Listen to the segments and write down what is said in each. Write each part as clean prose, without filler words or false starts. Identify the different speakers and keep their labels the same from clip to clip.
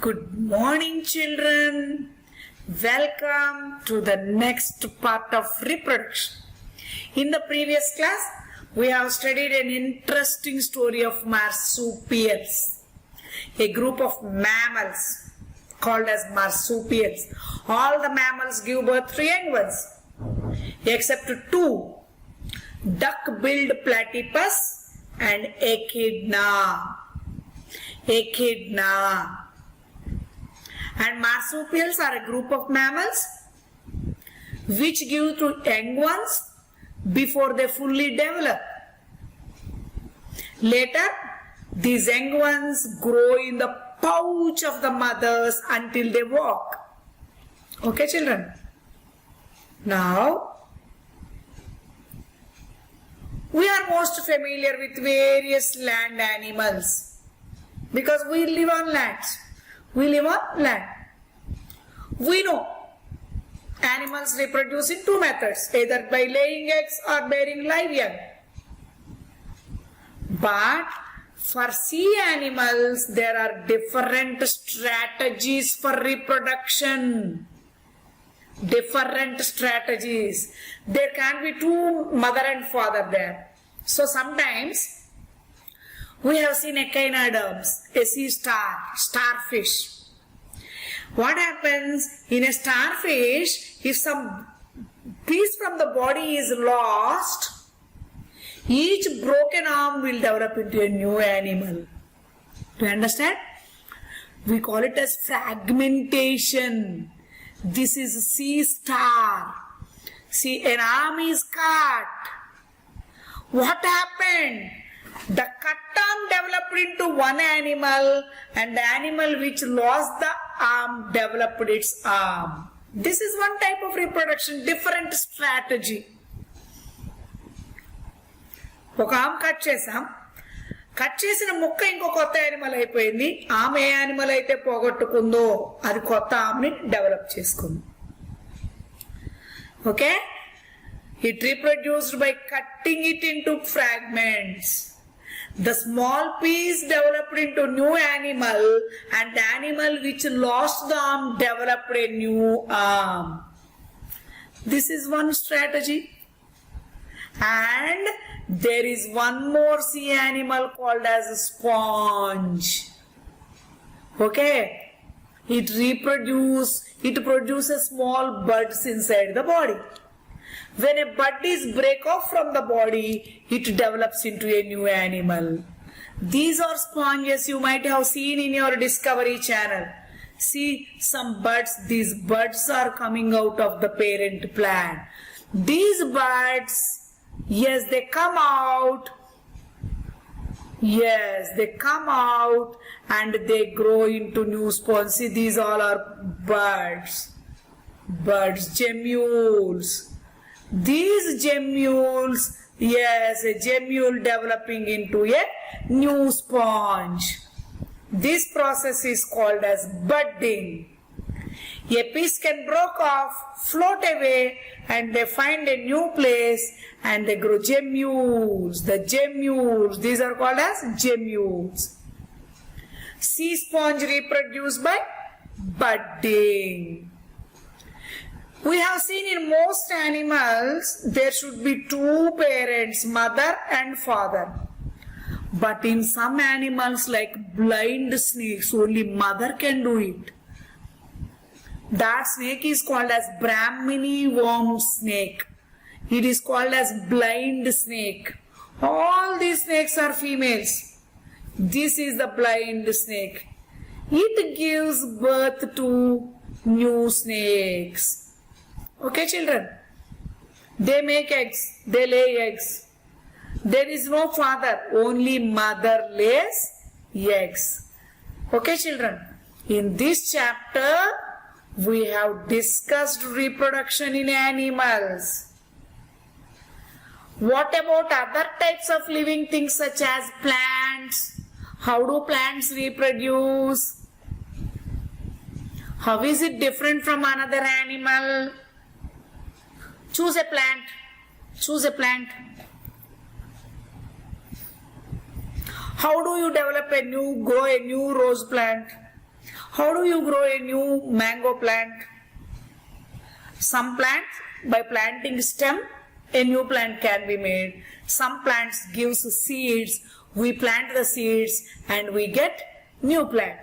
Speaker 1: Good morning, children. Welcome to the next part of reproduction. In the previous class, we have studied an interesting story of marsupials, a group of mammals called as marsupials. All the mammals give birth to young ones, except two, duck-billed platypus and echidna. And marsupials are a group of mammals which give to young ones before they fully develop. Later, these young ones grow in the pouch of the mothers until they walk. Okay, children? Now, we are most familiar with various land animals because we live on lands. We live on land. We know animals reproduce in two methods, either by laying eggs or bearing live young. But for sea animals, there are different strategies for reproduction. Different strategies. There can be two, mother and father there. So sometimes we have seen echinoderms, a sea star, starfish. What happens in a starfish, if some piece from the body is lost, each broken arm will develop into a new animal. Do you understand? We call it as fragmentation. This is a sea star. See, an arm is cut. What happened? The cut arm developed into one animal, and the animal which lost the arm developed its arm. This is one type of reproduction, different strategy. ఒక ఆమ్ cut చేసాం, cut చేసిన ముక్క ఇంకో కొత్త animal అయిపోయింది. ఆమె ఏ animal అయితే పోగొట్టుకుందో అది కొత్త ఆమ్ని డెవలప్ చేసుకుంది. Okay, it reproduced by cutting it into fragments. The small piece developed into new animal, and the animal which lost the arm developed a new arm. This is one strategy. And there is one more sea animal called as a sponge. Okay, it produces small buds inside the body. When a bud is break off from the body, it develops into a new animal. These are sponges you might have seen in your Discovery channel. See some buds. These buds are coming out of the parent plant. These buds, yes, they come out. Yes, they come out and they grow into new sponges. See, these all are buds. Buds, gemmules. These gemmules, yes, a gemmule developing into a new sponge. This process is called as budding. A piece can break off, float away, and they find a new place and they grow gemmules. The gemmules, these are called as gemmules. Sea sponge reproduced by budding. We have seen in most animals there should be two parents, mother and father. But in some animals like blind snakes, only mother can do it. That snake is called as Brahmini worm snake. It is called as blind snake. All these snakes are females. This is the blind snake. It gives birth to new snakes. Okay, children, they make eggs, they lay eggs. There is no father, only mother lays eggs. Okay, children, in this chapter, we have discussed reproduction in animals. What about other types of living things such as plants? How do plants reproduce? How is it different from another animal? Choose a plant. Choose a plant. How do you develop grow a new rose plant? How do you grow a new mango plant? Some plants, by planting stem, a new plant can be made. Some plants gives seeds. We plant the seeds and we get new plant.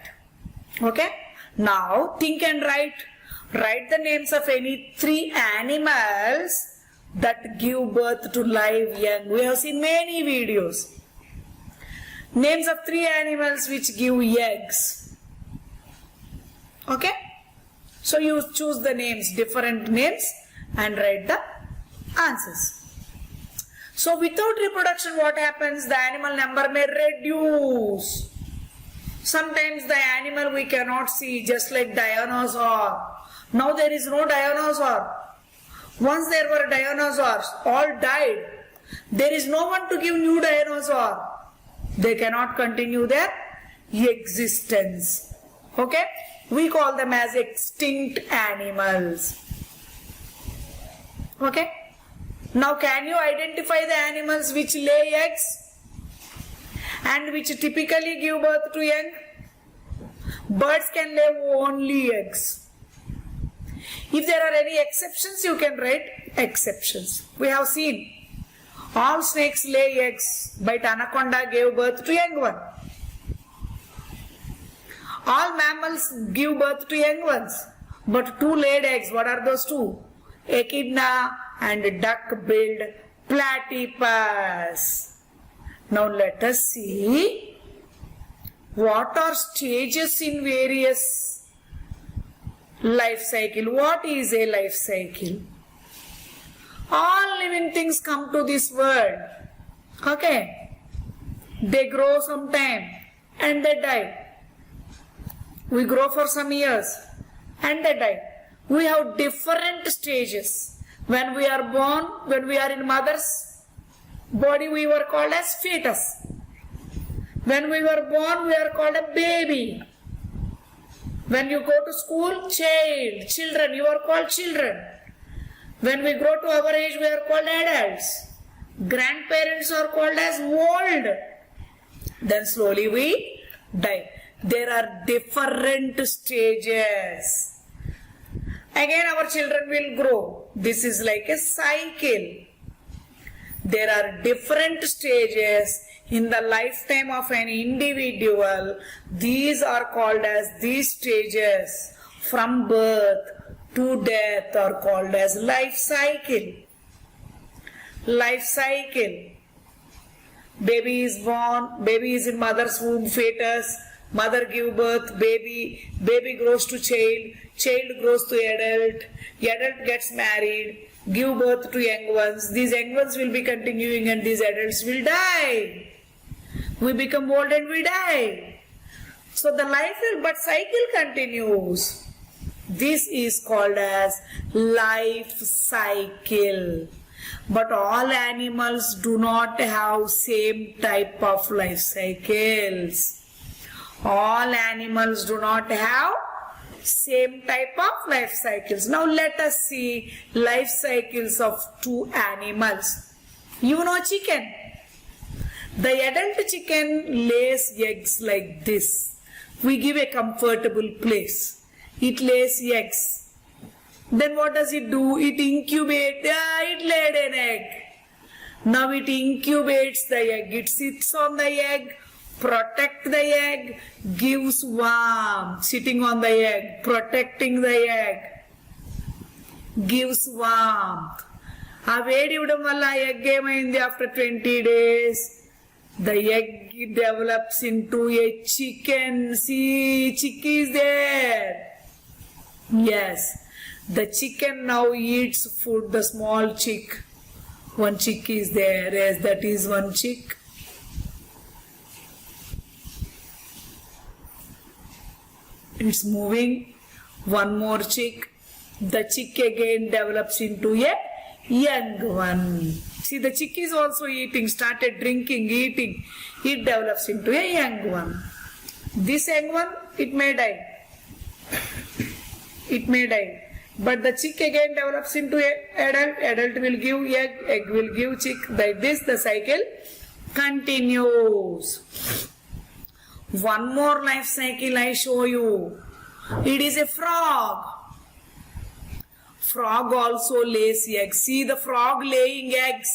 Speaker 1: Okay? Now think and write. Write the names of any 3 animals that give birth to live young. We have seen many videos. Names of 3 animals which give eggs. Okay? So you choose the names, different names, and write the answers. So without reproduction, what happens? The animal number may reduce. Sometimes the animal we cannot see, just like dinosaur. Now there is no dinosaur. Once there were dinosaurs, all died. There is no one to give new dinosaur. They cannot continue their existence. Okay? We call them as extinct animals. Okay? Now can you identify the animals which lay eggs and which typically give birth to young? Birds can lay only eggs. If there are any exceptions, you can write exceptions. We have seen all snakes lay eggs, but anaconda gave birth to young one. All mammals give birth to young ones, but 2 laid eggs. What are those 2? Echidna and duck-billed platypus. Now let us see what are stages in various life cycle. What is a life cycle? All living things come to this world. Okay? They grow sometime and they die. We grow for some years and they die. We have different stages. When we are born, when we are in mother's body, we were called as fetus. When we were born, we are called a baby. When you go to school, child, children, you are called children. When we grow to our age, we are called adults. Grandparents are called as old. Then slowly we die. There are different stages. Again our children will grow. This is like a cycle. There are different stages in the lifetime of an individual. These are called as these stages. From birth to death are called as life cycle. Life cycle. Baby is born, baby is in mother's womb, fetus. Mother give birth, baby grows to child grows to adult gets married, give birth to young ones. These young ones will be continuing and these adults will die. We become old and we die. So the but cycle continues. This is called as life cycle. But all animals do not have same type of life cycles. All animals do not have same type of life cycles. Now let us see life cycles of 2 animals. You know chicken. The adult chicken lays eggs like this. We give a comfortable place. It lays eggs. Then what does it do? It incubates. It laid an egg. Now it incubates the egg. It sits on the egg, protect the egg, gives warmth, sitting on the egg, protecting the egg, gives warmth. A వేడి ఇవ్వడం వల్ల egg ఏమైంది? After 20 days, the egg develops into a chicken. See, chicky is there. Yes, the chicken now eats food, the small chick. One chick is there. Yes, that is one chick. It's moving. One more chick. The chick again develops into a young one. See, the chick is also eating, started drinking, eating. It develops into a young one. This young one, it may die. It may die. But the chick again develops into a adult. Adult will give egg. Egg will give chick. Like this, the cycle continues. One more life cycle I show you. It is a frog. Frog also lays eggs. See the frog laying eggs.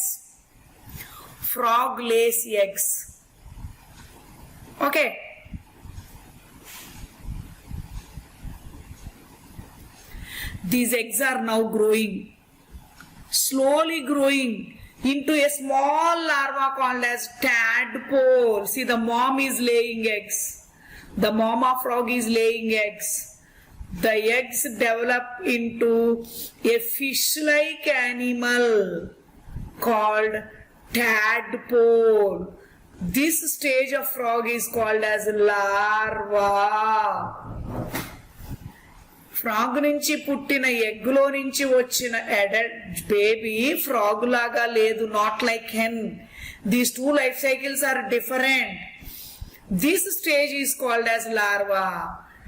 Speaker 1: Frog lays eggs. Okay. These eggs are now growing. Slowly growing into a small larva called as tadpole. See, the mom is laying eggs. The mama frog is laying eggs. The eggs develop into a fish-like animal called tadpole. This stage of frog is called as larva. Frog నుంచి పుట్టిన ఎగ్లో నుంచి వచ్చిన adult baby frog లాగా లేదు, not like hen. These two life cycles are different. This stage is called as larva.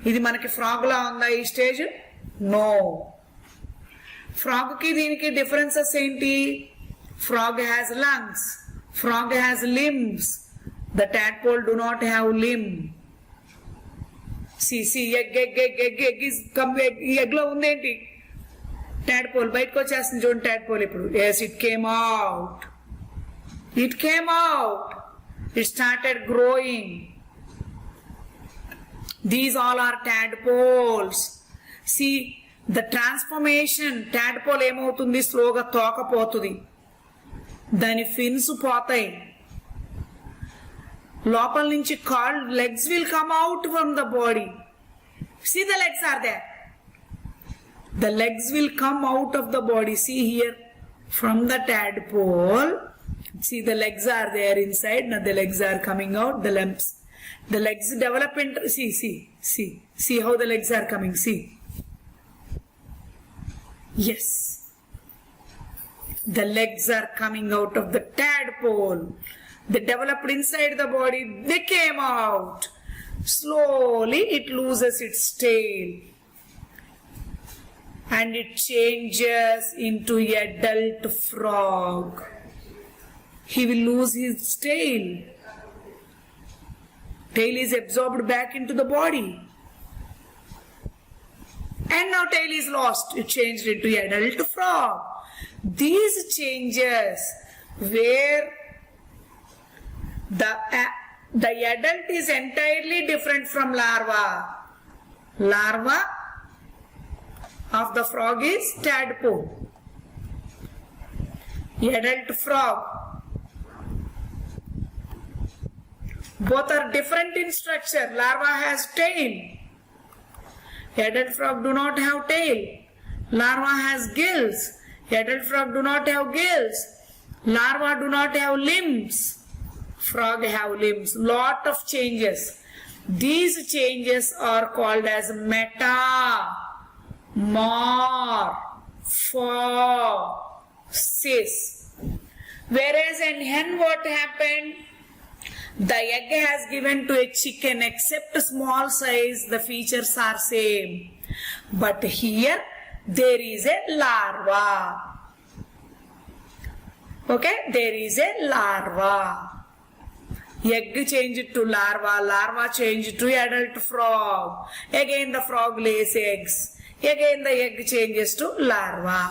Speaker 1: ఇది మనకి frog లా ఉందా ఈ స్టేజ్? నో. ఫ్రాగ్ కి దీనికి డిఫరెన్సెస్ ఏంటి? Frog has lungs, frog has limbs. The tadpole do not have limb. Egg లో ఉందేంటి? tadpole బయటకు వచ్చేస్తుంది చూడండి. tadpole ఇప్పుడు yes, it came out. It came out. It started growing. These all are tadpoles. See the transformation. tadpole ఏమవుతుంది? స్లోగా తోకపోతుంది, దాని fins పోతాయి, లోపల నుంచి కాల్ legs will come out from the body. See the legs are there. The legs will come out of the body. See here, from the tadpole. See the legs are there inside. Now the legs are coming out. The legs develop into. See how the legs are coming. See. Yes. The legs are coming out of the tadpole. They developed inside the body. They came out. Slowly it loses its tail. And it changes into adult frog. He will lose his tail. Tail is absorbed back into the body. And now tail is lost. It changed into adult frog. These changes where the adult is entirely different from larva. Larva of the frog is tadpole. Adult frog. Both are different in structure. Larva has tail. Adult frog do not have tail. Larva has gills. Adult frog do not have gills. Larva do not have limbs. Frog have limbs. Lot of changes. These changes are called as metamorphosis. Whereas in hen what happened? The egg has given to a chicken, except small size, the features are same. But here there is a larva. Okay, there is a larva. Egg changed to larva, larva changed to adult frog. Again the frog lays eggs. Again the egg changes to larva.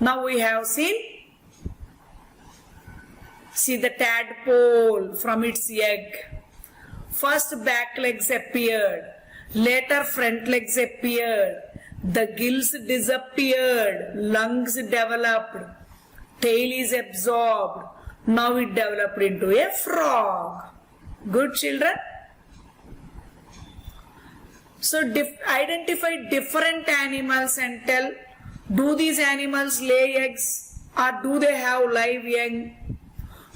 Speaker 1: Now we have seen, see the tadpole from its egg. First back legs appeared, later front legs appeared, the gills disappeared, lungs developed, tail is absorbed. Now it developed into a frog. Good children? So identify different animals and tell, do these animals lay eggs or do they have live young?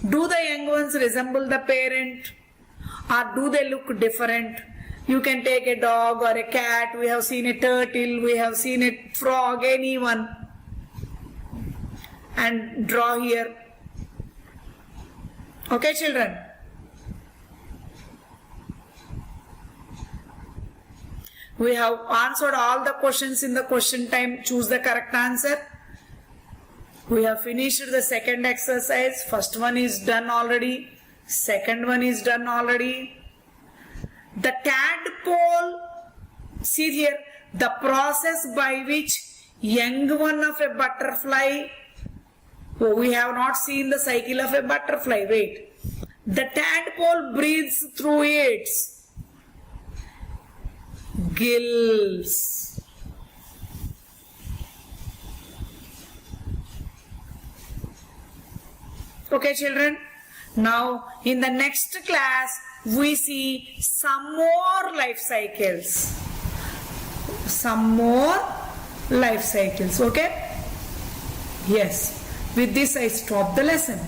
Speaker 1: Do the young ones resemble the parent or do they look different? You can take a dog or a cat. We have seen a turtle. We have seen a frog, anyone. And draw here. Okay, children? We have answered all the questions in the question time. Choose the correct answer. We have finished the second exercise. First one is done already. Second one is done already. The tadpole, see here, the process by which young one of a butterfly, oh, we have not seen the cycle of a butterfly, wait. The tadpole breathes through its gills. Okay, children. Now, in the next class, we see some more life cycles. Some more life cycles. Okay? Yes. With this, I stop the lesson.